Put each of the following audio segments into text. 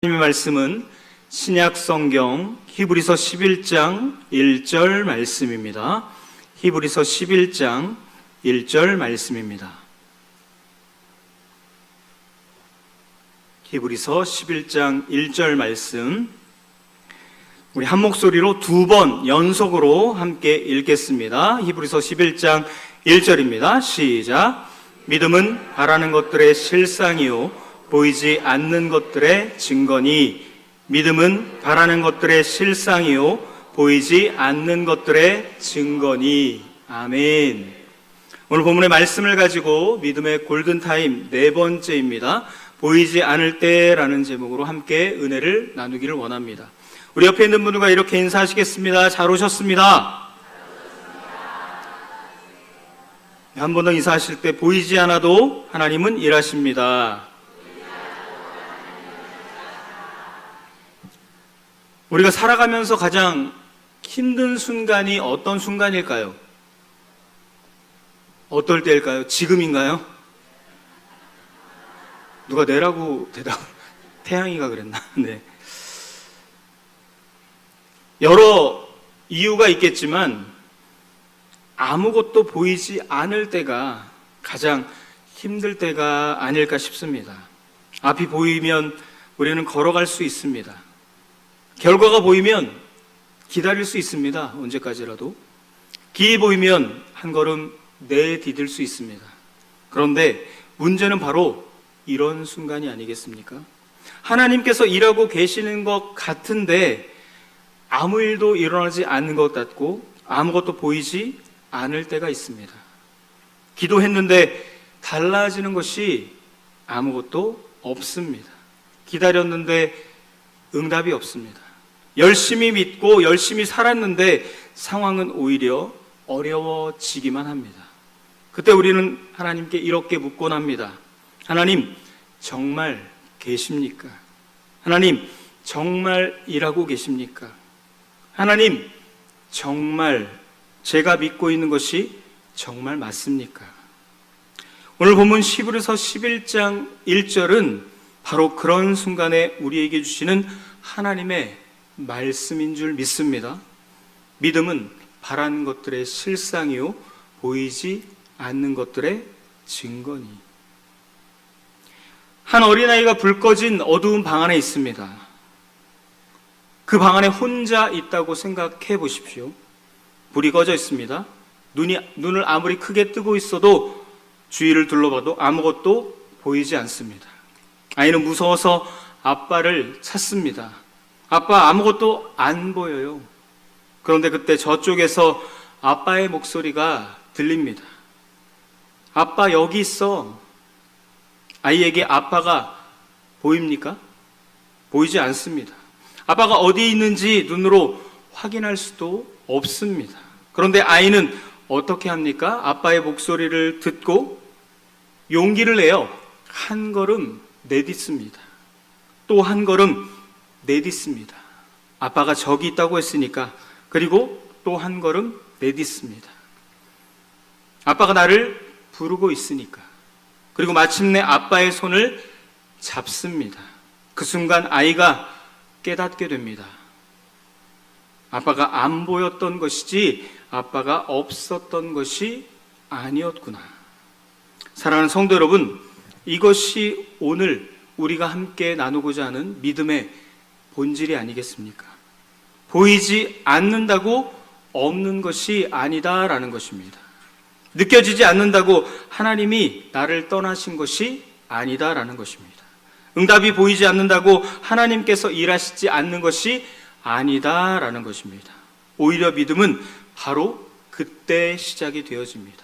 하나님의 말씀은 신약 성경 히브리서 11장 1절 말씀입니다. 히브리서 11장 1절 말씀입니다. 히브리서 11장 1절 말씀, 우리 한 목소리로 두 번 연속으로 함께 읽겠습니다. 히브리서 11장 1절입니다. 시작. 믿음은 바라는 것들의 실상이요 보이지 않는 것들의 증거니, 믿음은 바라는 것들의 실상이요 보이지 않는 것들의 증거니. 아멘. 오늘 본문의 말씀을 가지고 믿음의 골든타임 네 번째입니다. 보이지 않을 때라는 제목으로 함께 은혜를 나누기를 원합니다. 우리 옆에 있는 분들과 이렇게 인사하시겠습니다. 잘 오셨습니다. 한 번 더 인사하실 때 보이지 않아도 하나님은 일하십니다. 우리가 살아가면서 가장 힘든 순간이 어떤 순간일까요? 어떨 때일까요? 지금인가요? 누가 내라고 태양이가 그랬나? 네. 여러 이유가 있겠지만 아무것도 보이지 않을 때가 가장 힘들 때가 아닐까 싶습니다. 앞이 보이면 우리는 걸어갈 수 있습니다. 결과가 보이면 기다릴 수 있습니다. 언제까지라도. 길이 보이면 한 걸음 내디딜 수 있습니다. 그런데 문제는 바로 이런 순간이 아니겠습니까? 하나님께서 일하고 계시는 것 같은데 아무 일도 일어나지 않는 것 같고 아무것도 보이지 않을 때가 있습니다. 기도했는데 달라지는 것이 아무것도 없습니다. 기다렸는데 응답이 없습니다. 열심히 믿고 열심히 살았는데 상황은 오히려 어려워지기만 합니다. 그때 우리는 하나님께 이렇게 묻곤 합니다. 하나님, 정말 계십니까? 하나님, 정말 일하고 계십니까? 하나님, 정말 제가 믿고 있는 것이 정말 맞습니까? 오늘 본문 히브리서 11장 1절은 바로 그런 순간에 우리에게 주시는 하나님의 말씀인 줄 믿습니다. 믿음은 바라는 것들의 실상이요 보이지 않는 것들의 증거니. 한 어린아이가 불 꺼진 어두운 방 안에 있습니다. 그 방 안에 혼자 있다고 생각해 보십시오. 불이 꺼져 있습니다. 눈을 아무리 크게 뜨고 있어도 주위를 둘러봐도 아무것도 보이지 않습니다. 아이는 무서워서 아빠를 찾습니다. 아빠, 아무것도 안 보여요. 그런데 그때 저쪽에서 아빠의 목소리가 들립니다. 아빠, 여기 있어. 아이에게 아빠가 보입니까? 보이지 않습니다. 아빠가 어디 있는지 눈으로 확인할 수도 없습니다. 그런데 아이는 어떻게 합니까? 아빠의 목소리를 듣고 용기를 내어 한 걸음 내딛습니다. 또 한 걸음 내딛습니다. 아빠가 저기 있다고 했으니까. 그리고 또 한 걸음 내딛습니다. 아빠가 나를 부르고 있으니까. 그리고 마침내 아빠의 손을 잡습니다. 그 순간 아이가 깨닫게 됩니다. 아빠가 안 보였던 것이지 아빠가 없었던 것이 아니었구나. 사랑하는 성도 여러분, 이것이 오늘 우리가 함께 나누고자 하는 믿음의 본질이 아니겠습니까? 보이지 않는다고 없는 것이 아니다라는 것입니다. 느껴지지 않는다고 하나님이 나를 떠나신 것이 아니다라는 것입니다. 응답이 보이지 않는다고 하나님께서 일하시지 않는 것이 아니다라는 것입니다. 오히려 믿음은 바로 그때 시작이 되어집니다.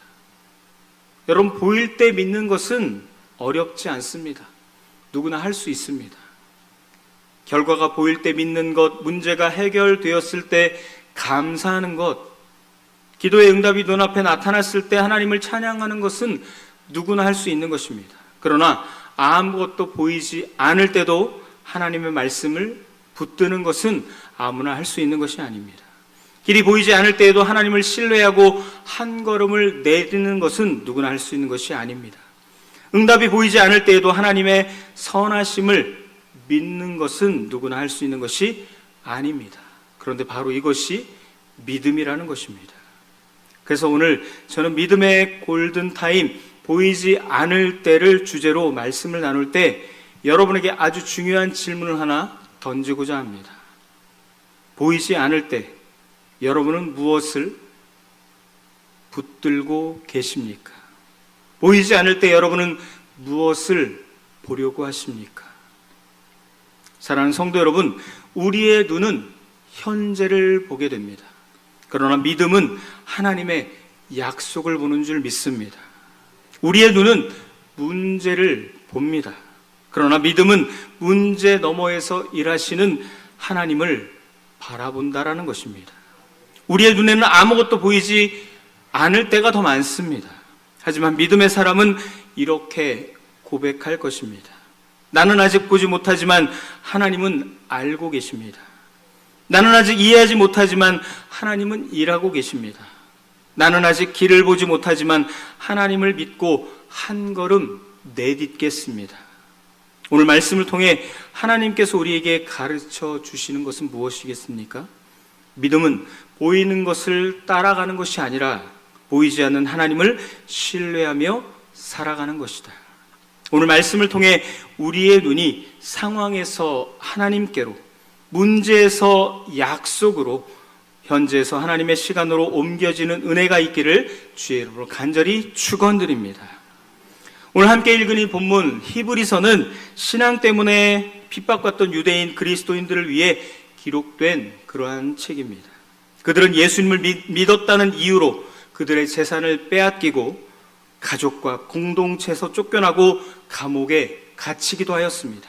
여러분, 보일 때 믿는 것은 어렵지 않습니다. 누구나 할 수 있습니다. 결과가 보일 때 믿는 것, 문제가 해결되었을 때 감사하는 것, 기도의 응답이 눈앞에 나타났을 때 하나님을 찬양하는 것은 누구나 할 수 있는 것입니다. 그러나 아무것도 보이지 않을 때도 하나님의 말씀을 붙드는 것은 아무나 할 수 있는 것이 아닙니다. 길이 보이지 않을 때에도 하나님을 신뢰하고 한 걸음을 내딛는 것은 누구나 할 수 있는 것이 아닙니다. 응답이 보이지 않을 때에도 하나님의 선하심을 믿는 것은 누구나 할 수 있는 것이 아닙니다. 그런데 바로 이것이 믿음이라는 것입니다. 그래서 오늘 저는 믿음의 골든타임, 보이지 않을 때를 주제로 말씀을 나눌 때 여러분에게 아주 중요한 질문을 하나 던지고자 합니다. 보이지 않을 때 여러분은 무엇을 붙들고 계십니까? 보이지 않을 때 여러분은 무엇을 보려고 하십니까? 사랑하는 성도 여러분, 우리의 눈은 현재를 보게 됩니다. 그러나 믿음은 하나님의 약속을 보는 줄 믿습니다. 우리의 눈은 문제를 봅니다. 그러나 믿음은 문제 너머에서 일하시는 하나님을 바라본다라는 것입니다. 우리의 눈에는 아무것도 보이지 않을 때가 더 많습니다. 하지만 믿음의 사람은 이렇게 고백할 것입니다. 나는 아직 보지 못하지만 하나님은 알고 계십니다. 나는 아직 이해하지 못하지만 하나님은 일하고 계십니다. 나는 아직 길을 보지 못하지만 하나님을 믿고 한 걸음 내딛겠습니다. 오늘 말씀을 통해 하나님께서 우리에게 가르쳐 주시는 것은 무엇이겠습니까? 믿음은 보이는 것을 따라가는 것이 아니라 보이지 않는 하나님을 신뢰하며 살아가는 것이다. 오늘 말씀을 통해 우리의 눈이 상황에서 하나님께로, 문제에서 약속으로, 현재에서 하나님의 시간으로 옮겨지는 은혜가 있기를 주의 이름으로 간절히 축원드립니다. 오늘 함께 읽은 이 본문 히브리서는 신앙 때문에 핍박받던 유대인 그리스도인들을 위해 기록된 그러한 책입니다. 그들은 예수님을 믿었다는 이유로 그들의 재산을 빼앗기고 가족과 공동체에서 쫓겨나고 감옥에 갇히기도 하였습니다.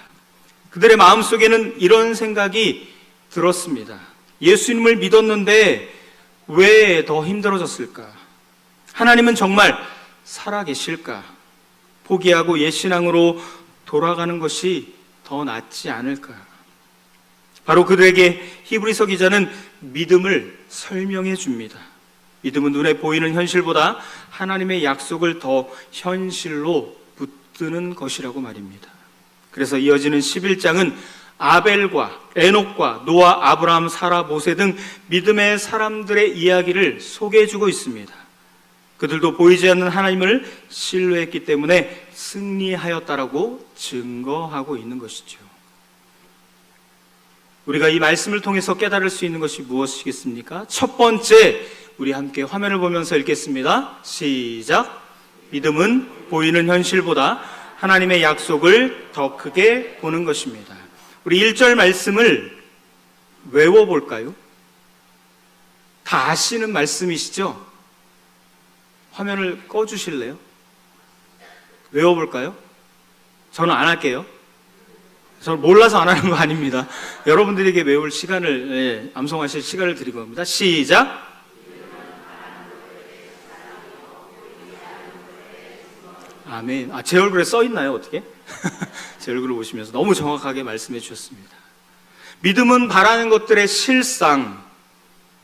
그들의 마음속에는 이런 생각이 들었습니다. 예수님을 믿었는데 왜 더 힘들어졌을까? 하나님은 정말 살아계실까? 포기하고 옛신앙으로 돌아가는 것이 더 낫지 않을까? 바로 그들에게 히브리서 기자는 믿음을 설명해 줍니다. 믿음은 눈에 보이는 현실보다 하나님의 약속을 더 현실로 붙드는 것이라고 말입니다. 그래서 이어지는 11장은 아벨과 에녹과 노아, 아브라함, 사라, 모세 등 믿음의 사람들의 이야기를 소개해주고 있습니다. 그들도 보이지 않는 하나님을 신뢰했기 때문에 승리하였다라고 증거하고 있는 것이죠. 우리가 이 말씀을 통해서 깨달을 수 있는 것이 무엇이겠습니까? 첫 번째, 우리 함께 화면을 보면서 읽겠습니다. 시작. 믿음은 보이는 현실보다 하나님의 약속을 더 크게 보는 것입니다. 우리 1절 말씀을 외워볼까요? 다 아시는 말씀이시죠? 화면을 꺼주실래요? 외워볼까요? 저는 안 할게요. 저는 몰라서 안 하는 거 아닙니다. 여러분들에게 외울 시간을, 암송하실 시간을 드리고 겁니다. 시작! 아멘. 제 얼굴에 써 있나요? 어떻게? 제 얼굴을 보시면서 너무 정확하게 말씀해 주셨습니다. 믿음은 바라는 것들의 실상.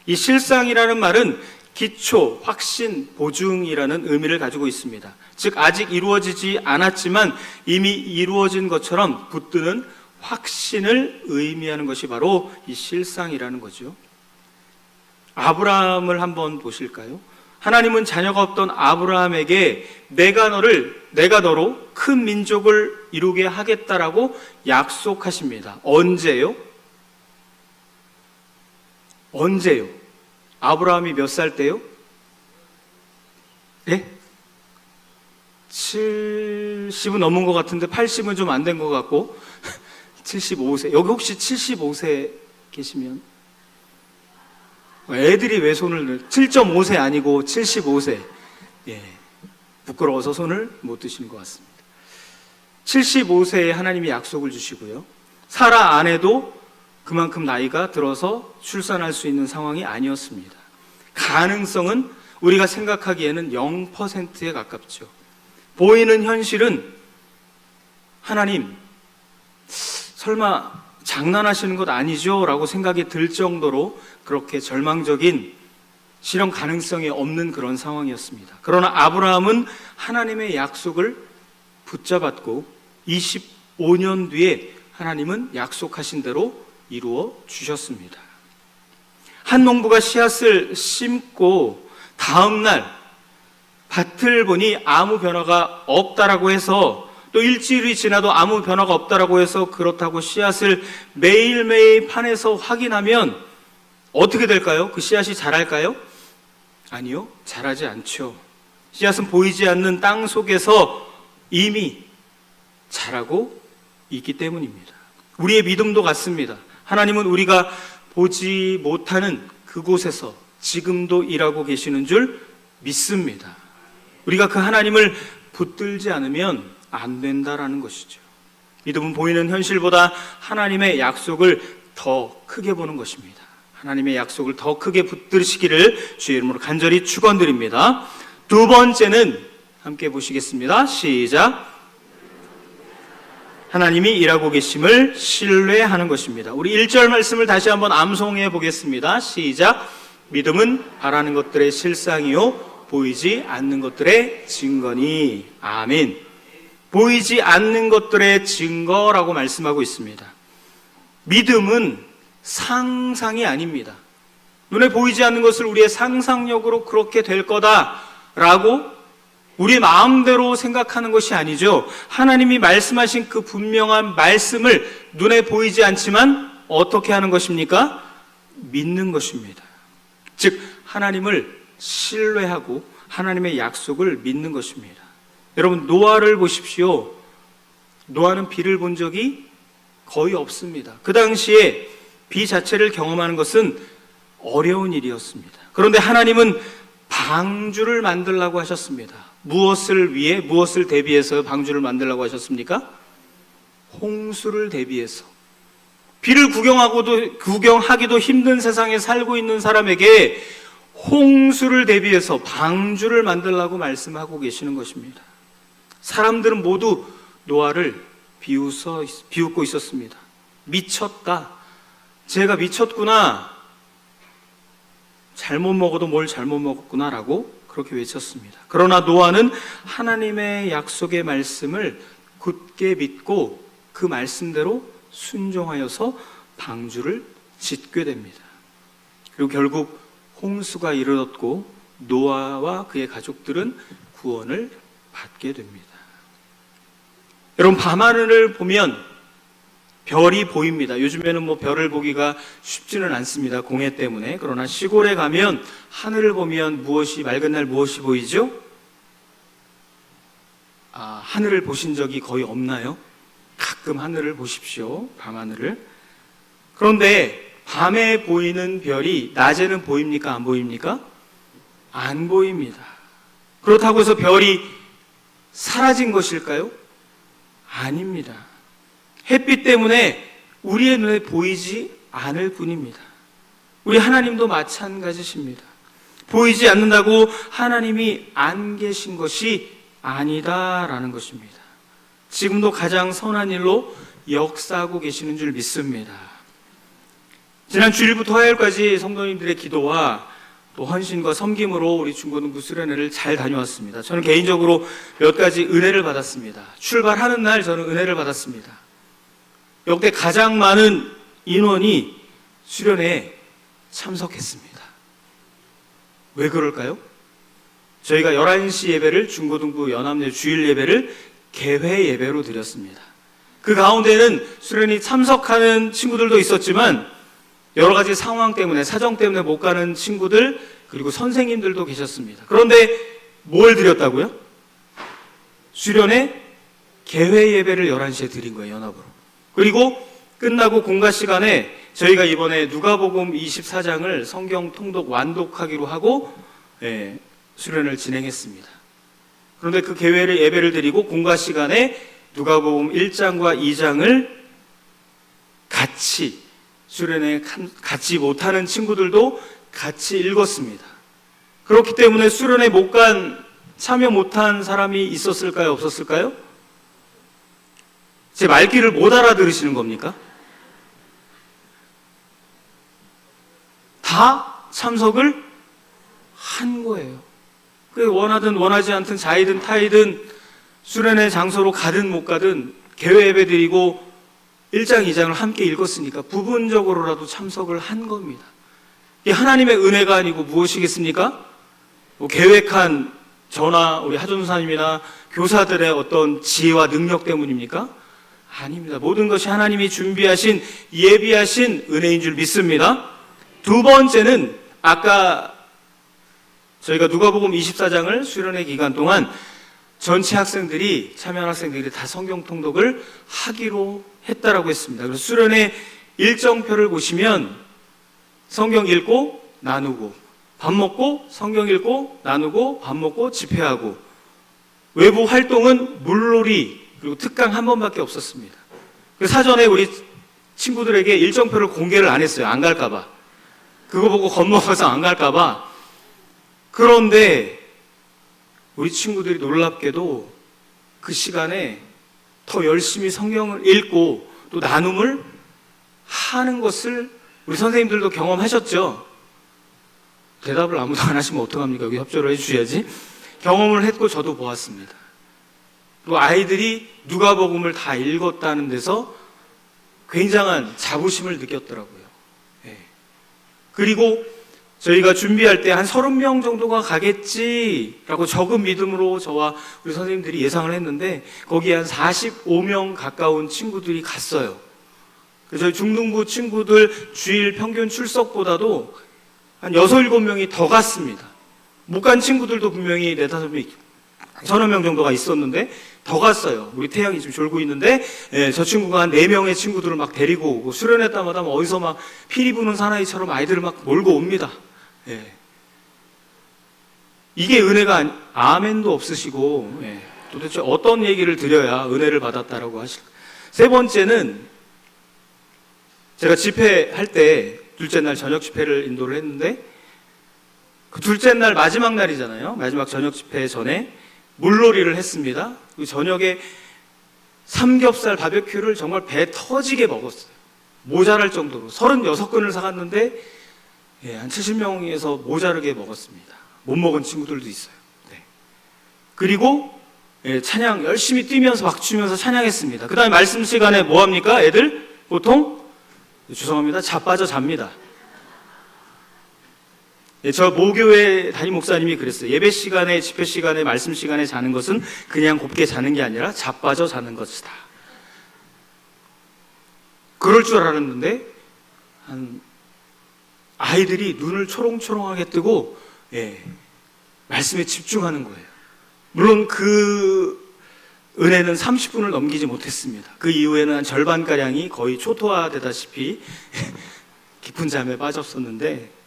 이 실상이라는 말은 기초, 확신, 보증이라는 의미를 가지고 있습니다. 즉 아직 이루어지지 않았지만 이미 이루어진 것처럼 붙드는 확신을 의미하는 것이 바로 이 실상이라는 거죠. 아브라함을 한번 보실까요? 하나님은 자녀가 없던 아브라함에게 내가 너로 큰 민족을 이루게 하겠다라고 약속하십니다. 언제요? 아브라함이 몇 살 때요? 예? 70은 넘은 것 같은데 80은 좀 안 된 것 같고 75세. 여기 혹시 75세 계시면 애들이 왜 손을 7.5세 아니고 75세. 예. 부끄러워서 손을 못 드시는 것 같습니다. 75세에 하나님이 약속을 주시고요. 사라 아내도 그만큼 나이가 들어서 출산할 수 있는 상황이 아니었습니다. 가능성은 우리가 생각하기에는 0%에 가깝죠. 보이는 현실은 하나님, 설마 장난하시는 것 아니죠? 라고 생각이 들 정도로 그렇게 절망적인 실현 가능성이 없는 그런 상황이었습니다. 그러나 아브라함은 하나님의 약속을 붙잡았고 25년 뒤에 하나님은 약속하신 대로 이루어 주셨습니다. 한 농부가 씨앗을 심고 다음날 밭을 보니 아무 변화가 없다라고 해서, 또 일주일이 지나도 아무 변화가 없다라고 해서 그렇다고 씨앗을 매일매일 판에서 확인하면 어떻게 될까요? 그 씨앗이 자랄까요? 아니요, 자라지 않죠. 씨앗은 보이지 않는 땅 속에서 이미 자라고 있기 때문입니다. 우리의 믿음도 같습니다. 하나님은 우리가 보지 못하는 그곳에서 지금도 일하고 계시는 줄 믿습니다. 우리가 그 하나님을 붙들지 않으면 안 된다라는 것이죠. 믿음은 보이는 현실보다 하나님의 약속을 더 크게 보는 것입니다. 하나님의 약속을 더 크게 붙드시기를 주의 이름으로 간절히 축원드립니다. 두 번째는 함께 보시겠습니다. 시작. 하나님이 일하고 계심을 신뢰하는 것입니다. 우리 1절 말씀을 다시 한번 암송해 보겠습니다. 시작. 믿음은 바라는 것들의 실상이요 보이지 않는 것들의 증거니. 아멘. 보이지 않는 것들의 증거라고 말씀하고 있습니다. 믿음은 상상이 아닙니다. 눈에 보이지 않는 것을 우리의 상상력으로 그렇게 될 거다라고 우리의 마음대로 생각하는 것이 아니죠. 하나님이 말씀하신 그 분명한 말씀을 눈에 보이지 않지만 어떻게 하는 것입니까? 믿는 것입니다. 즉 하나님을 신뢰하고 하나님의 약속을 믿는 것입니다. 여러분, 노아를 보십시오. 노아는 비를 본 적이 거의 없습니다. 그 당시에 비 자체를 경험하는 것은 어려운 일이었습니다. 그런데 하나님은 방주를 만들라고 하셨습니다. 무엇을 위해, 무엇을 대비해서 방주를 만들라고 하셨습니까? 홍수를 대비해서. 비를 구경하기도 힘든 세상에 살고 있는 사람에게 홍수를 대비해서 방주를 만들라고 말씀하고 계시는 것입니다. 사람들은 모두 노아를 비웃고 있었습니다. 미쳤다. 쟤가 미쳤구나. 잘못 먹어도 뭘 잘못 먹었구나라고 그렇게 외쳤습니다. 그러나 노아는 하나님의 약속의 말씀을 굳게 믿고 그 말씀대로 순종하여서 방주를 짓게 됩니다. 그리고 결국 홍수가 이르렀고 노아와 그의 가족들은 구원을 받게 됩니다. 여러분, 밤하늘을 보면 별이 보입니다. 요즘에는 별을 보기가 쉽지는 않습니다. 공해 때문에. 그러나 시골에 가면 하늘을 보면 맑은 날 무엇이 보이죠? 하늘을 보신 적이 거의 없나요? 가끔 하늘을 보십시오. 밤하늘을. 그런데 밤에 보이는 별이 낮에는 보입니까? 안 보입니까? 안 보입니다. 그렇다고 해서 별이 사라진 것일까요? 아닙니다. 햇빛 때문에 우리의 눈에 보이지 않을 뿐입니다. 우리 하나님도 마찬가지십니다. 보이지 않는다고 하나님이 안 계신 것이 아니다라는 것입니다. 지금도 가장 선한 일로 역사하고 계시는 줄 믿습니다. 지난 주일부터 화요일까지 성도님들의 기도와 또 헌신과 섬김으로 우리 중고등부 수련회를 잘 다녀왔습니다. 저는 개인적으로 몇 가지 은혜를 받았습니다. 출발하는 날 저는 은혜를 받았습니다. 역대 가장 많은 인원이 수련회에 참석했습니다. 왜 그럴까요? 저희가 11시 예배를, 중고등부 연합내 주일 예배를 개회 예배로 드렸습니다. 그 가운데는 수련회 참석하는 친구들도 있었지만 여러 가지 상황 때문에, 사정 때문에 못 가는 친구들, 그리고 선생님들도 계셨습니다. 그런데 뭘 드렸다고요? 수련회 개회 예배를 11시에 드린 거예요, 연합으로. 그리고 끝나고 공가 시간에 저희가 이번에 누가복음 24장을 성경 통독 완독하기로 하고 수련을 진행했습니다. 그런데 그 개회를 예배를 드리고 공가 시간에 누가복음 1장과 2장을 같이 수련회 같이 못하는 친구들도 같이 읽었습니다. 그렇기 때문에 수련회 참여 못한 사람이 있었을까요? 없었을까요? 제 말귀를 못 알아들으시는 겁니까? 다 참석을 한 거예요. 원하든 원하지 않든 자이든 타이든 수련회 장소로 가든 못 가든 개회 예배 드리고 1장, 2장을 함께 읽었으니까 부분적으로라도 참석을 한 겁니다. 이게 하나님의 은혜가 아니고 무엇이겠습니까? 뭐 계획한 저나 우리 하전사님이나 교사들의 어떤 지혜와 능력 때문입니까? 아닙니다. 모든 것이 하나님이 준비하신, 예비하신 은혜인 줄 믿습니다. 두 번째는 아까 저희가 누가복음 24장을 수련회 기간 동안 전체 학생들이, 참여한 학생들이 다 성경 통독을 하기로 했다라고 했습니다. 그래서 수련회 일정표를 보시면 성경 읽고 나누고, 밥 먹고 성경 읽고 나누고, 밥 먹고 집회하고, 외부 활동은 물놀이 그리고 특강 한 번밖에 없었습니다. 사전에 우리 친구들에게 일정표를 공개를 안 했어요. 안 갈까봐. 그거 보고 겁먹어서 안 갈까봐. 그런데 우리 친구들이 놀랍게도 그 시간에 더 열심히 성경을 읽고 또 나눔을 하는 것을 우리 선생님들도 경험하셨죠? 대답을 아무도 안 하시면 어떡합니까? 여기 협조를 해주셔야지. 경험을 했고 저도 보았습니다. 또 아이들이 누가복음을 다 읽었다는 데서 굉장한 자부심을 느꼈더라고요. 예. 그리고 저희가 준비할 때 한 30명 정도가 가겠지라고 적은 믿음으로 저와 우리 선생님들이 예상을 했는데 거기에 한 45명 가까운 친구들이 갔어요. 그래서 저희 중등부 친구들 주일 평균 출석보다도 한 6, 7명이 더 갔습니다. 못 간 친구들도 분명히 4, 5명, 서너 명 정도가 있었는데 더 갔어요. 우리 태양이 지금 졸고 있는데 저 친구가 한 4명의 친구들을 막 데리고 오고 수련회 때마다 어디서 막 피리 부는 사나이처럼 아이들을 막 몰고 옵니다. 예. 이게 은혜가 아멘도 없으시고 도대체 어떤 얘기를 드려야 은혜를 받았다라고 하실까? 세 번째는 제가 집회할 때 둘째 날 저녁 집회를 인도를 했는데 그 둘째 날 마지막 날이잖아요. 마지막 저녁 집회 전에 물놀이를 했습니다. 그 저녁에 삼겹살 바베큐를 정말 배 터지게 먹었어요. 모자랄 정도로 36근을 사갔는데 한 70명에서 모자르게 먹었습니다. 못 먹은 친구들도 있어요. 네. 그리고 찬양 열심히 뛰면서 막 추면서 찬양했습니다. 그 다음에 말씀 시간에 뭐 합니까? 애들 보통 죄송합니다. 자빠져 잡니다. 저 모교회 담임 목사님이 그랬어요. 예배 시간에, 집회 시간에, 말씀 시간에 자는 것은 그냥 곱게 자는 게 아니라 자빠져 자는 것이다. 그럴 줄 알았는데 아이들이 눈을 초롱초롱하게 뜨고 말씀에 집중하는 거예요. 물론 그 은혜는 30분을 넘기지 못했습니다. 그 이후에는 한 절반가량이 거의 초토화되다시피 깊은 잠에 빠졌었는데,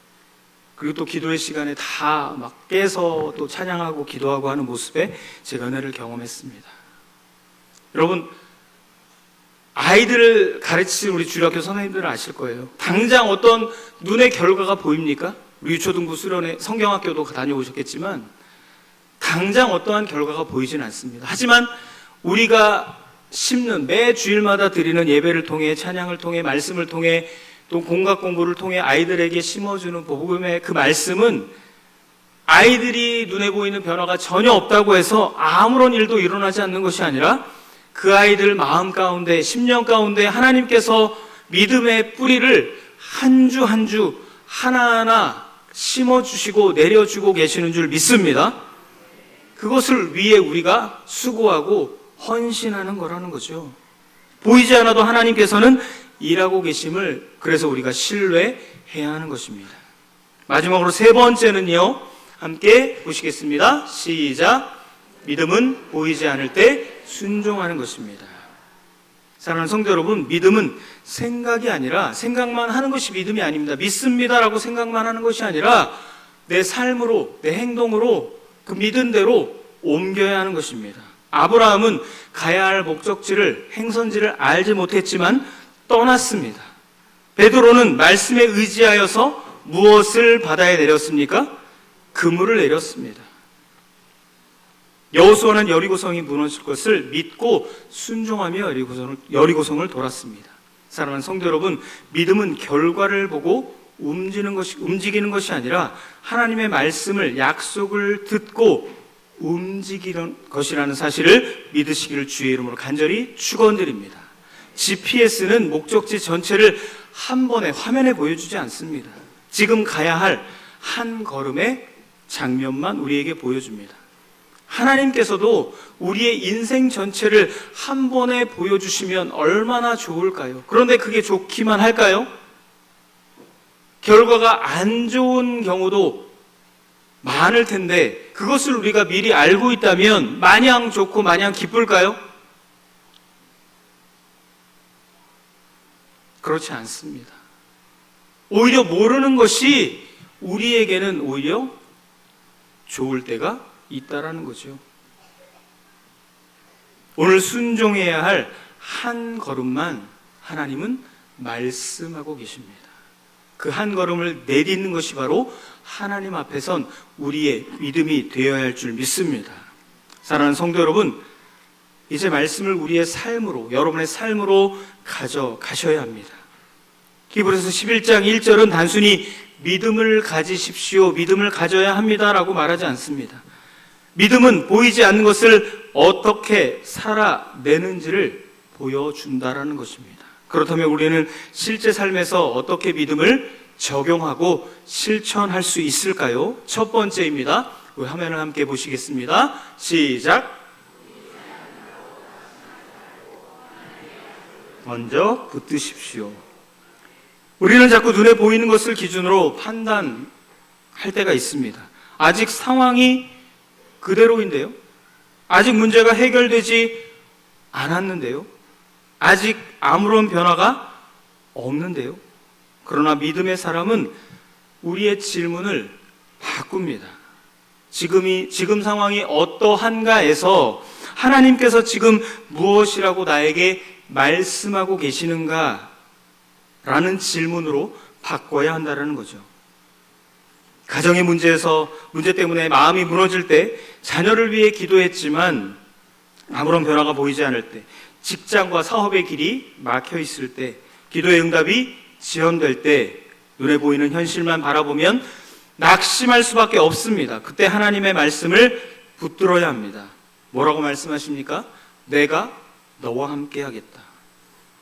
그리고 또 기도의 시간에 다 막 깨서 또 찬양하고 기도하고 하는 모습에 제가 은혜를 경험했습니다. 여러분, 아이들을 가르치는 우리 주일학교 선생님들은 아실 거예요. 당장 어떤 눈의 결과가 보입니까? 우리 유초등부 수련회 성경학교도 다녀오셨겠지만 당장 어떠한 결과가 보이진 않습니다. 하지만 우리가 심는 매 주일마다 드리는 예배를 통해, 찬양을 통해, 말씀을 통해, 또 공각 공부를 통해 아이들에게 심어주는 복음의 그 말씀은 아이들이 눈에 보이는 변화가 전혀 없다고 해서 아무런 일도 일어나지 않는 것이 아니라 그 아이들 마음 가운데, 심령 가운데 하나님께서 믿음의 뿌리를 한 주 한 주 하나하나 심어주시고 내려주고 계시는 줄 믿습니다. 그것을 위해 우리가 수고하고 헌신하는 거라는 거죠. 보이지 않아도 하나님께서는 일하고 계심을 그래서 우리가 신뢰해야 하는 것입니다. 마지막으로 세 번째는요, 함께 보시겠습니다. 시작. 믿음은 보이지 않을 때 순종하는 것입니다. 사랑하는 성도 여러분, 믿음은 생각이 아니라, 생각만 하는 것이 믿음이 아닙니다. 믿습니다라고 생각만 하는 것이 아니라 내 삶으로, 내 행동으로 그 믿은 대로 옮겨야 하는 것입니다. 아브라함은 가야 할 목적지를, 행선지를 알지 못했지만 떠났습니다. 베드로는 말씀에 의지하여서 무엇을 바다에 내렸습니까? 그물을 내렸습니다. 여호수아는 여리고성이 무너질 것을 믿고 순종하며 여리고성을 돌았습니다. 사랑하는 성도 여러분, 믿음은 결과를 보고 움직이는 것이 아니라 하나님의 말씀을, 약속을 듣고 움직이는 것이라는 사실을 믿으시기를 주의 이름으로 간절히 축원드립니다. GPS는 목적지 전체를 한 번에 화면에 보여주지 않습니다. 지금 가야 할 한 걸음의 장면만 우리에게 보여줍니다. 하나님께서도 우리의 인생 전체를 한 번에 보여주시면 얼마나 좋을까요? 그런데 그게 좋기만 할까요? 결과가 안 좋은 경우도 많을 텐데 그것을 우리가 미리 알고 있다면 마냥 좋고 마냥 기쁠까요? 그렇지 않습니다. 오히려 모르는 것이 우리에게는 오히려 좋을 때가 있다라는 거죠. 오늘 순종해야 할 한 걸음만 하나님은 말씀하고 계십니다. 그 한 걸음을 내딛는 것이 바로 하나님 앞에선 우리의 믿음이 되어야 할 줄 믿습니다. 사랑하는 성도 여러분, 이제 말씀을 우리의 삶으로, 여러분의 삶으로 가져가셔야 합니다. 히브리서 11장 1절은 단순히 믿음을 가지십시오, 믿음을 가져야 합니다라고 말하지 않습니다. 믿음은 보이지 않는 것을 어떻게 살아내는지를 보여준다라는 것입니다. 그렇다면 우리는 실제 삶에서 어떻게 믿음을 적용하고 실천할 수 있을까요? 첫 번째입니다. 우리 화면을 함께 보시겠습니다. 시작. 먼저 붙드십시오. 우리는 자꾸 눈에 보이는 것을 기준으로 판단할 때가 있습니다. 아직 상황이 그대로인데요. 아직 문제가 해결되지 않았는데요. 아직 아무런 변화가 없는데요. 그러나 믿음의 사람은 우리의 질문을 바꿉니다. 지금 상황이 어떠한가에서 하나님께서 지금 무엇이라고 나에게 말씀하고 계시는가? 라는 질문으로 바꿔야 한다는 거죠. 가정의 문제 때문에 마음이 무너질 때 자녀를 위해 기도했지만 아무런 변화가 보이지 않을 때, 직장과 사업의 길이 막혀 있을 때, 기도의 응답이 지연될 때 눈에 보이는 현실만 바라보면 낙심할 수밖에 없습니다. 그때 하나님의 말씀을 붙들어야 합니다. 뭐라고 말씀하십니까? 내가 너와 함께 하겠다.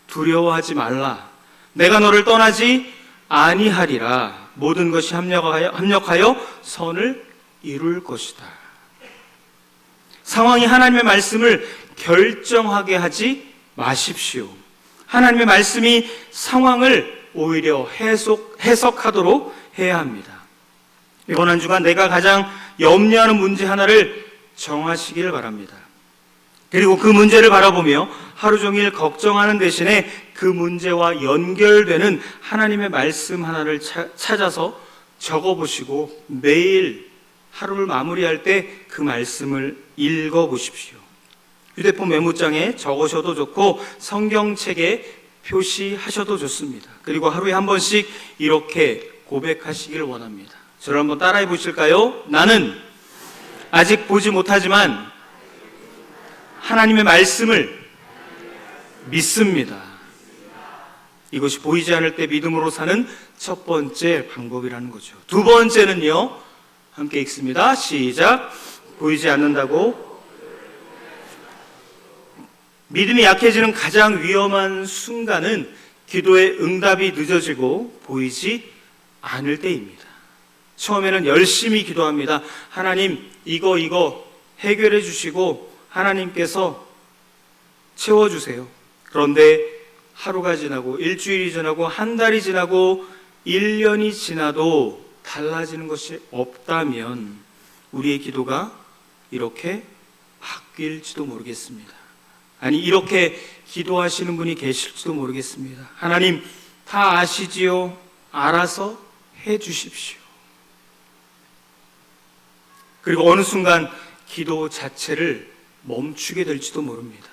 두려워하지 말라. 내가 너를 떠나지 아니하리라. 모든 것이 합력하여 선을 이룰 것이다. 상황이 하나님의 말씀을 결정하게 하지 마십시오. 하나님의 말씀이 상황을 오히려 해석하도록 해야 합니다. 이번 한 주간 내가 가장 염려하는 문제 하나를 정하시길 바랍니다. 그리고 그 문제를 바라보며 하루 종일 걱정하는 대신에 그 문제와 연결되는 하나님의 말씀 하나를 찾아서 적어보시고 매일 하루를 마무리할 때 그 말씀을 읽어보십시오. 휴대폰 메모장에 적으셔도 좋고 성경책에 표시하셔도 좋습니다. 그리고 하루에 한 번씩 이렇게 고백하시길 원합니다. 저를 한번 따라해 보실까요? 나는 아직 보지 못하지만 하나님의 말씀을 믿습니다. 이것이 보이지 않을 때 믿음으로 사는 첫 번째 방법이라는 거죠. 두 번째는요, 함께 읽습니다. 시작. 보이지 않는다고 믿음이 약해지는 가장 위험한 순간은 기도의 응답이 늦어지고 보이지 않을 때입니다. 처음에는 열심히 기도합니다. 하나님, 이거 해결해 주시고 하나님께서 채워주세요. 그런데 하루가 지나고 일주일이 지나고 한 달이 지나고 1년이 지나도 달라지는 것이 없다면 우리의 기도가 이렇게 바뀔지도 모르겠습니다. 아니, 이렇게 기도하시는 분이 계실지도 모르겠습니다. 하나님, 다 아시지요? 알아서 해 주십시오. 그리고 어느 순간 기도 자체를 멈추게 될지도 모릅니다.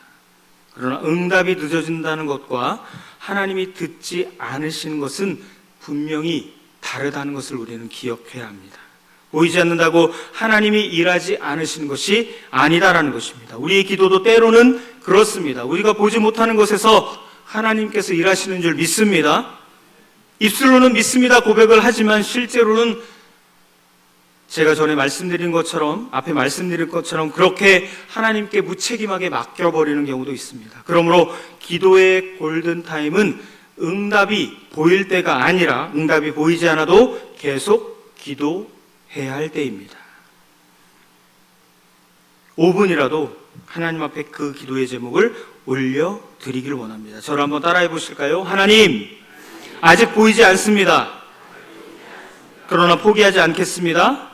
그러나 응답이 늦어진다는 것과 하나님이 듣지 않으시는 것은 분명히 다르다는 것을 우리는 기억해야 합니다. 보이지 않는다고 하나님이 일하지 않으시는 것이 아니다라는 것입니다. 우리의 기도도 때로는 그렇습니다. 우리가 보지 못하는 것에서 하나님께서 일하시는 줄 믿습니다. 입술로는 믿습니다 고백을 하지만 실제로는 제가 전에 말씀드린 것처럼, 앞에 말씀드린 것처럼 그렇게 하나님께 무책임하게 맡겨버리는 경우도 있습니다. 그러므로 기도의 골든타임은 응답이 보일 때가 아니라, 응답이 보이지 않아도 계속 기도해야 할 때입니다. 5분이라도 하나님 앞에 그 기도의 제목을 올려드리길 원합니다. 저를 한번 따라해 보실까요? 하나님, 아직 보이지 않습니다. 그러나 포기하지 않겠습니다.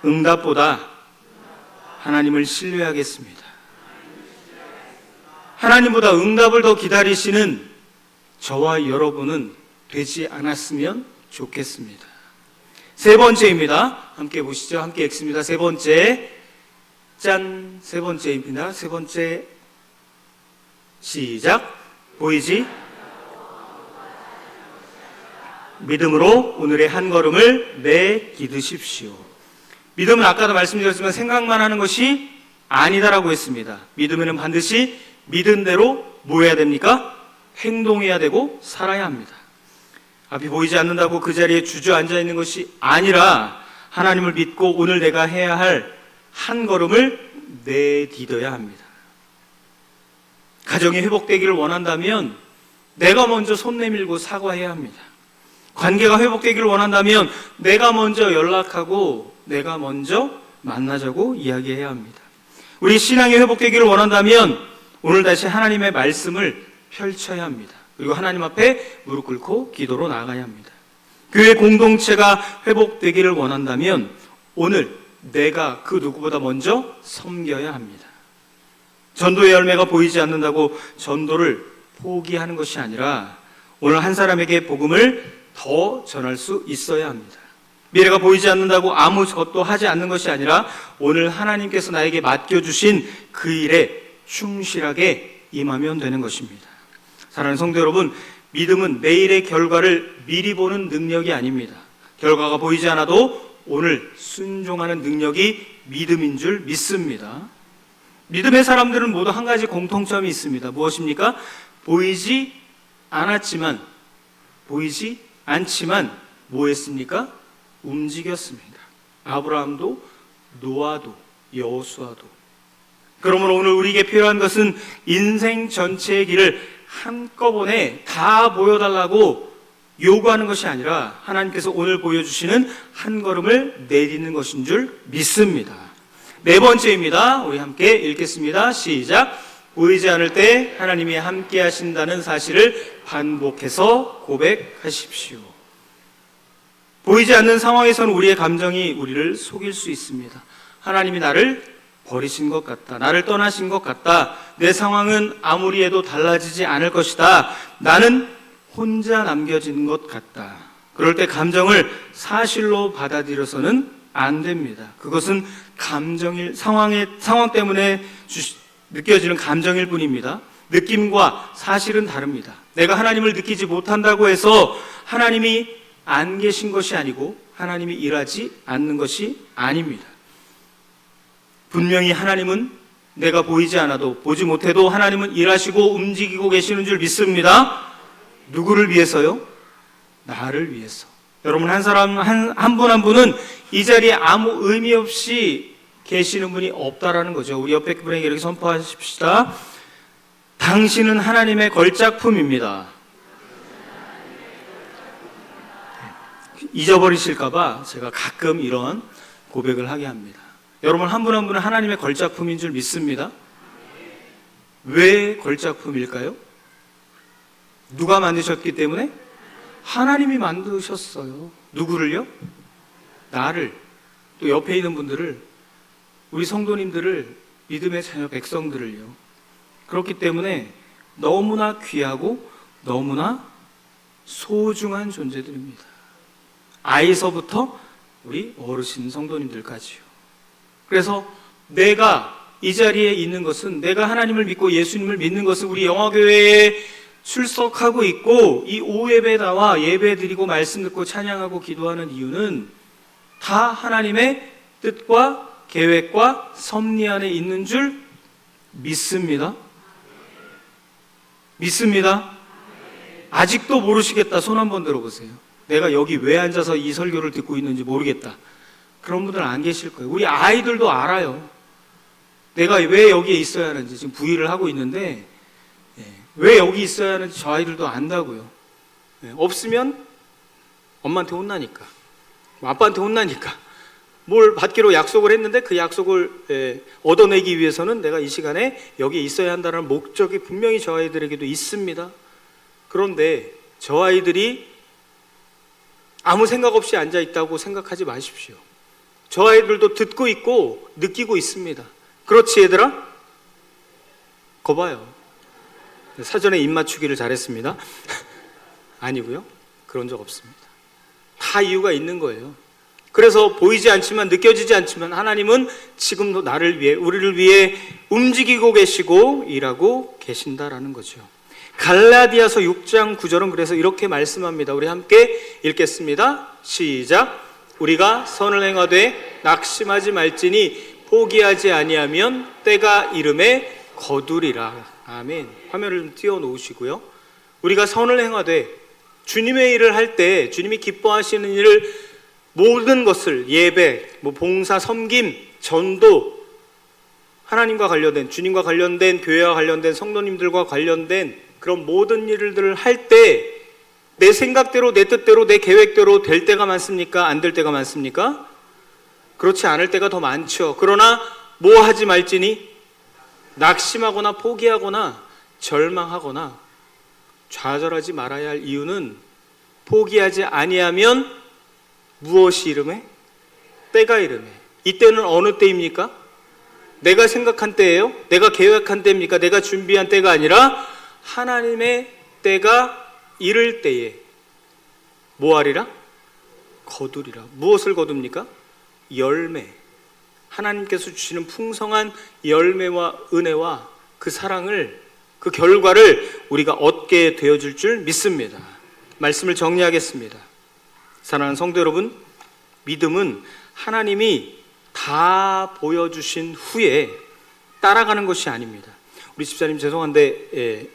응답보다 하나님을 신뢰하겠습니다. 하나님보다 응답을 더 기다리시는 저와 여러분은 되지 않았으면 좋겠습니다. 세 번째입니다. 함께 보시죠. 함께 읽습니다. 세 번째. 짠. 세 번째입니다. 세 번째. 시작. 보이지? 믿음으로 오늘의 한 걸음을 내딛으십시오. 믿음은 아까도 말씀드렸지만 생각만 하는 것이 아니다라고 했습니다. 믿음에는 반드시 믿은 대로 뭐 해야 됩니까? 행동해야 되고 살아야 합니다. 앞이 보이지 않는다고 그 자리에 주저앉아 있는 것이 아니라 하나님을 믿고 오늘 내가 해야 할 한 걸음을 내딛어야 합니다. 가정이 회복되기를 원한다면 내가 먼저 손 내밀고 사과해야 합니다. 관계가 회복되기를 원한다면 내가 먼저 연락하고 내가 먼저 만나자고 이야기해야 합니다. 우리 신앙이 회복되기를 원한다면 오늘 다시 하나님의 말씀을 펼쳐야 합니다. 그리고 하나님 앞에 무릎 꿇고 기도로 나아가야 합니다. 교회 공동체가 회복되기를 원한다면 오늘 내가 그 누구보다 먼저 섬겨야 합니다. 전도의 열매가 보이지 않는다고 전도를 포기하는 것이 아니라 오늘 한 사람에게 복음을 더 전할 수 있어야 합니다. 미래가 보이지 않는다고 아무것도 하지 않는 것이 아니라 오늘 하나님께서 나에게 맡겨주신 그 일에 충실하게 임하면 되는 것입니다. 사랑하는 성도 여러분, 믿음은 내일의 결과를 미리 보는 능력이 아닙니다. 결과가 보이지 않아도 오늘 순종하는 능력이 믿음인 줄 믿습니다. 믿음의 사람들은 모두 한 가지 공통점이 있습니다. 무엇입니까? 보이지 않지만 뭐 했습니까? 움직였습니다. 아브라함도 노아도 여호수아도. 그러므로 오늘 우리에게 필요한 것은 인생 전체의 길을 한꺼번에 다 보여달라고 요구하는 것이 아니라 하나님께서 오늘 보여주시는 한 걸음을 내딛는 것인 줄 믿습니다. 네 번째입니다. 우리 함께 읽겠습니다. 시작. 보이지 않을 때 하나님이 함께 하신다는 사실을 반복해서 고백하십시오. 보이지 않는 상황에서는 우리의 감정이 우리를 속일 수 있습니다. 하나님이 나를 버리신 것 같다. 나를 떠나신 것 같다. 내 상황은 아무리 해도 달라지지 않을 것이다. 나는 혼자 남겨진 것 같다. 그럴 때 감정을 사실로 받아들여서는 안 됩니다. 그것은 상황 때문에 느껴지는 감정일 뿐입니다. 느낌과 사실은 다릅니다. 내가 하나님을 느끼지 못한다고 해서 하나님이 안 계신 것이 아니고 하나님이 일하지 않는 것이 아닙니다. 분명히 하나님은 내가 보이지 않아도 보지 못해도 하나님은 일하시고 움직이고 계시는 줄 믿습니다. 누구를 위해서요? 나를 위해서. 여러분 한 사람 한 분 한 분은 이 자리에 아무 의미 없이 계시는 분이 없다라는 거죠. 우리 옆에 분에게 이렇게 선포하십시다. 당신은 하나님의 걸작품입니다. 잊어버리실까봐 제가 가끔 이런 고백을 하게 합니다. 여러분 한 분 한 분은 하나님의 걸작품인 줄 믿습니다. 왜 걸작품일까요? 누가 만드셨기 때문에? 하나님이 만드셨어요. 누구를요? 나를, 또 옆에 있는 분들을, 우리 성도님들을, 믿음의 자녀 백성들을요. 그렇기 때문에 너무나 귀하고 너무나 소중한 존재들입니다. 아이서부터 우리 어르신 성도님들까지요. 그래서 내가 이 자리에 있는 것은, 내가 하나님을 믿고 예수님을 믿는 것은 우리 영화교회에 출석하고 있고 이 오예배 나와 예배 드리고 말씀 듣고 찬양하고 기도하는 이유는 다 하나님의 뜻과 계획과 섭리 안에 있는 줄 믿습니다. 믿습니다. 아직도 모르시겠다. 손 한번 들어보세요. 내가 여기 왜 앉아서 이 설교를 듣고 있는지 모르겠다. 그런 분들 안 계실 거예요. 우리 아이들도 알아요. 내가 왜 여기에 있어야 하는지. 지금 부의를 하고 있는데 왜 여기 있어야 하는지 저 아이들도 안다고요. 없으면 엄마한테 혼나니까, 아빠한테 혼나니까, 뭘 받기로 약속을 했는데 그 약속을 얻어내기 위해서는 내가 이 시간에 여기에 있어야 한다는 목적이 분명히 저 아이들에게도 있습니다. 그런데 저 아이들이 아무 생각 없이 앉아 있다고 생각하지 마십시오. 저 아이들도 듣고 있고 느끼고 있습니다. 그렇지 얘들아? 거봐요. 사전에 입 맞추기를 잘했습니다. 아니고요. 그런 적 없습니다. 다 이유가 있는 거예요. 그래서 보이지 않지만, 느껴지지 않지만 하나님은 지금도 나를 위해, 우리를 위해 움직이고 계시고 일하고 계신다라는 거죠. 갈라디아서 6장 9절은 그래서 이렇게 말씀합니다. 우리 함께 읽겠습니다. 시작. 우리가 선을 행하되 낙심하지 말지니 포기하지 아니하면 때가 이름에 거두리라. 아멘. 화면을 좀 띄워놓으시고요. 우리가 선을 행하되, 주님의 일을 할 때 주님이 기뻐하시는 일을, 모든 것을, 예배, 봉사, 섬김, 전도, 하나님과 관련된, 주님과 관련된, 교회와 관련된, 성도님들과 관련된 그런 모든 일들을 할 때 내 생각대로, 내 뜻대로, 내 계획대로 될 때가 많습니까? 안 될 때가 많습니까? 그렇지 않을 때가 더 많죠. 그러나 뭐 하지 말지니 낙심하거나 포기하거나 절망하거나 좌절하지 말아야 할 이유는, 포기하지 아니하면 무엇이 이름에? 때가 이름에. 이때는 어느 때입니까? 내가 생각한 때예요? 내가 계획한 때입니까? 내가 준비한 때가 아니라 하나님의 때가 이를 때에 뭐 하리라? 거두리라. 무엇을 거둡니까? 열매. 하나님께서 주시는 풍성한 열매와 은혜와 그 사랑을, 그 결과를 우리가 얻게 되어줄 줄 믿습니다. 말씀을 정리하겠습니다. 사랑하는 성도 여러분, 믿음은 하나님이 다 보여주신 후에 따라가는 것이 아닙니다. 우리 집사님 죄송한데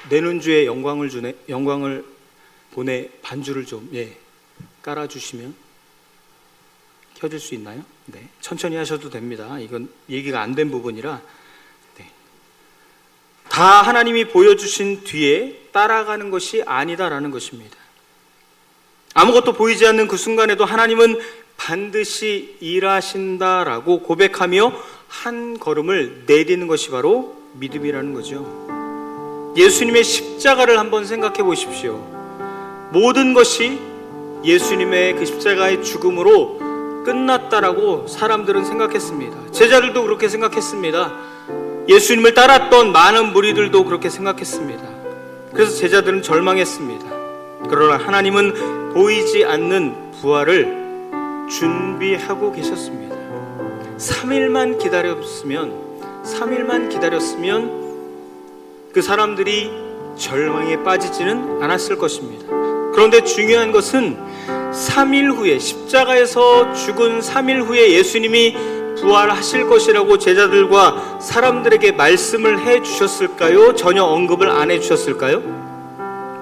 내는 주에 영광을 보내 반주를 좀 깔아주시면, 켜줄 수 있나요? 네, 천천히 하셔도 됩니다. 이건 얘기가 안 된 부분이라. 네. 다 하나님이 보여주신 뒤에 따라가는 것이 아니다라는 것입니다. 아무것도 보이지 않는 그 순간에도 하나님은 반드시 일하신다라고 고백하며 한 걸음을 내디는 것이 바로 믿음이라는 거죠. 예수님의 십자가를 한번 생각해 보십시오. 모든 것이 예수님의 그 십자가의 죽음으로 끝났다라고 사람들은 생각했습니다. 제자들도 그렇게 생각했습니다. 예수님을 따랐던 많은 무리들도 그렇게 생각했습니다. 그래서 제자들은 절망했습니다. 그러나 하나님은 보이지 않는 부활을 준비하고 계셨습니다. 3일만 기다렸으면 그 사람들이 절망에 빠지지는 않았을 것입니다. 그런데 중요한 것은 3일 후에, 십자가에서 죽은 3일 후에 예수님이 부활하실 것이라고 제자들과 사람들에게 말씀을 해 주셨을까요? 전혀 언급을 안 해 주셨을까요?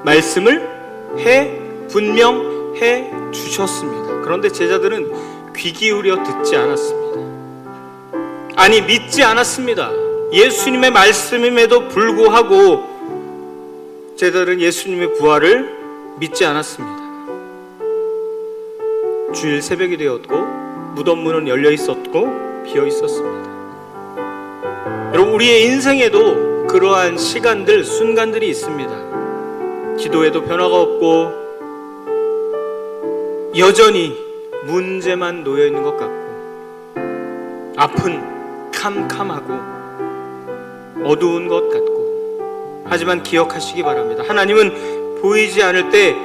말씀을 분명해 주셨습니다. 그런데 제자들은 귀 기울여 듣지 않았습니다. 아니, 믿지 않았습니다. 예수님의 말씀임에도 불구하고 제자들은 예수님의 부활을 믿지 않았습니다. 주일 새벽이 되었고 무덤 문은 열려 있었고 비어 있었습니다. 여러분, 우리의 인생에도 그러한 시간들, 순간들이 있습니다. 기도에도 변화가 없고 여전히 문제만 놓여 있는 것 같고, 앞은 캄캄하고 어두운 것 같고, 하지만 기억하시기 바랍니다. 하나님은 보이지 않을 때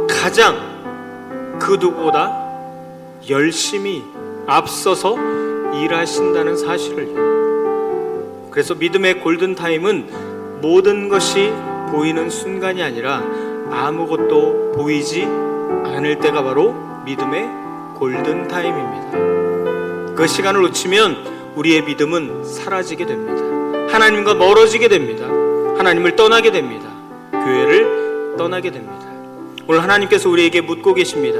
가장 그 누구보다 열심히 앞서서 일하신다는 사실을요. 그래서 믿음의 골든타임은 모든 것이 보이는 순간이 아니라 아무것도 보이지 않을 때가 바로 믿음의 골든타임입니다. 그 시간을 놓치면 우리의 믿음은 사라지게 됩니다. 하나님과 멀어지게 됩니다. 하나님을 떠나게 됩니다. 교회를 떠나게 됩니다. 오늘 하나님께서 우리에게 묻고 계십니다.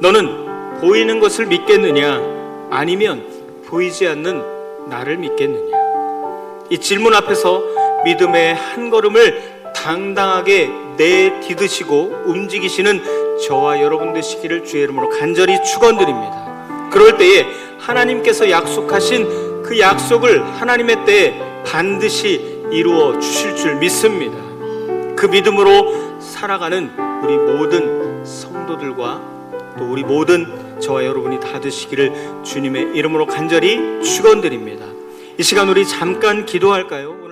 너는 보이는 것을 믿겠느냐, 아니면 보이지 않는 나를 믿겠느냐? 이 질문 앞에서 믿음의 한 걸음을 당당하게 내디드시고 움직이시는 저와 여러분 되시기를 주의 이름으로 간절히 축원드립니다. 그럴 때에 하나님께서 약속하신 그 약속을 하나님의 때에 반드시 이루어 주실 줄 믿습니다. 그 믿음으로 살아가는 우리 모든 성도들과 또 우리 모든 저와 여러분이 다 되시기를 주님의 이름으로 간절히 축원드립니다. 이 시간 우리 잠깐 기도할까요?